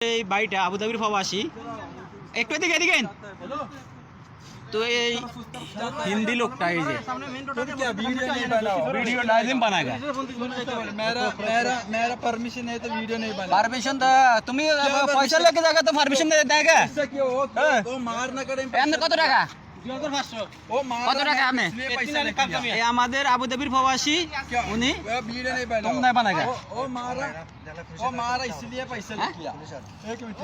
এই বাড়িটা আবুধাবির প্রবাসী একটু এদিকে এদিকে তো এই হিন্দি লোকটা এই যে वीडियो लाजिम बनाएगा मेरा परमिशन है तो वीडियो नहीं बना परमिशन तो তুমি পয়সা लेके जाएगा तो परमिशन दे देगा वो मार ना करे এন্ড কত টাকা वो मार কত টাকা আমি এই আমাদের আবুধাবির প্রবাসী উনি वीडियो नहीं बना तुम नहीं बनाएगा वो मारा इसलिए पैसा ले किया एक मिनट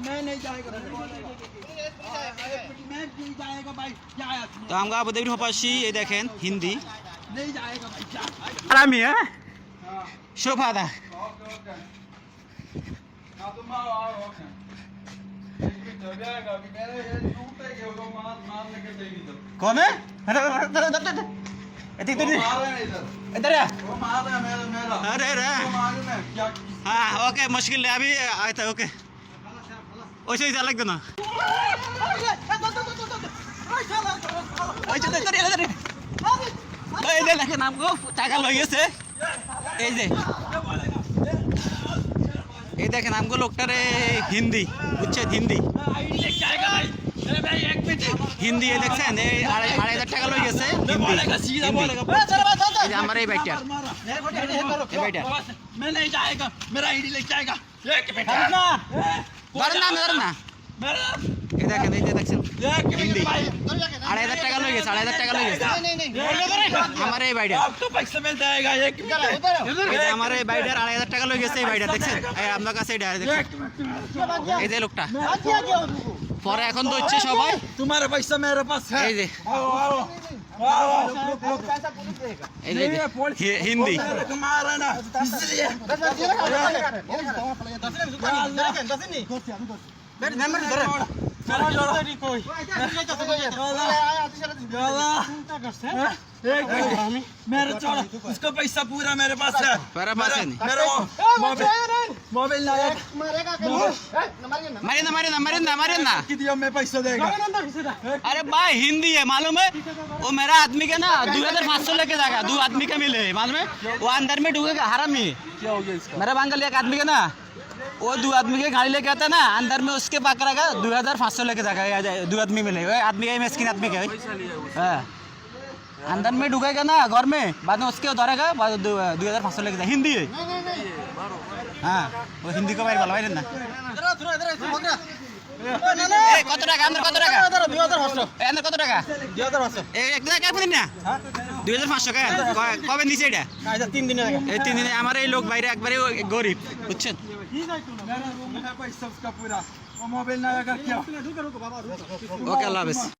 मैं नहीं जाएगा मैं नहीं जाएगा भाई क्या তো আমরা আবুধাবির প্রবাসী এই দেখেন হিন্দি नहीं जाएगा भाई क्या আরামি হ্যাঁ শোভাদা हां तुम आओ एक मिनट हो जाएगा अभी मेरा ये टूटेगा वो मार लेके देगी तो कौन है इधर इधर वो मार रहा है मेरा अरे रे वो मार रहा है क्या हाँ ओके मुश्किल है अभी आया था ओके वैसे ही अलग देना এই যে দেখেন আমগো টাকা লই গেছে এই যে এই দেখেন আমগো লোকটারে হিন্দি বুঝছেন হিন্দি হিন্দি এই দেখছেন এই 2,500 টাকা লই গেছে এই যে আমার এই বাইটা এই বাইটা मैं नहीं जाएगा मेरा आईडी लेके जाएगा एक मिनट ধরেন না এই দেখেন এই যে দেখছেন হিন্দি 2,500 টাকা লই গেছে 2,500 টাকা লই গেছে আমার এই বাইটা अब तो पैसा मिल जाएगा एक मिनट এই যে আমার এই বাইটার 2,500 টাকা লই গেছে এই বাইটা দেখছেন এই আপনার কাছে এই ডাইরেক্ট দেখছেন এই যে লোকটা পরে এখন তো হচ্ছে সবাই तुम्हारा पैसा मेरे पास है এই যে आओ आओ आओ এই যে হিন্দি तुम्हारा ना इसलिए मेरा छोड़ उसका पैसा पूरा मेरे पास है मेरे पास है नहीं मेरा मोबाइल लाया मारे ना कितने में पैसा देगा अरे भाई हिंदी है मालूम है वो मेरा आदमी के ना 2,500 लेके जाएगा 2 आदमी का मिले मालूम है वो अंदर में डूबेगा हरामी क्या हो गया इसका मेरा बंगल एक आदमी के ना वो 2 आदमी के गाड़ी लेके आता है ना अंदर में उसके पकड़ेगा 2,500 लेके जाएगा 2 आदमी मिले आदमी का मिस्किन आदमी का हाँ अंदर में डूबेगा ना घर में बाद में उसके धरेगा 2,500 लेके जाए हिंदी है हाँ वो हिंदी को बाहर भाई ना কত টাকা আমাদের কত টাকা 2,500 এন্ড কত টাকা 2,500 এক দিন কাজ করেন না 2,500 টাকা কবে নিছে এটা 3 दिन এই 3 দিনে আমার এই লোক বাইরে একবারে গরিব বুঝছেন मेरा पैसा उसका पूरा वो मोबाइल ना लगा क्या ওকে আল্লাহ হাফেজ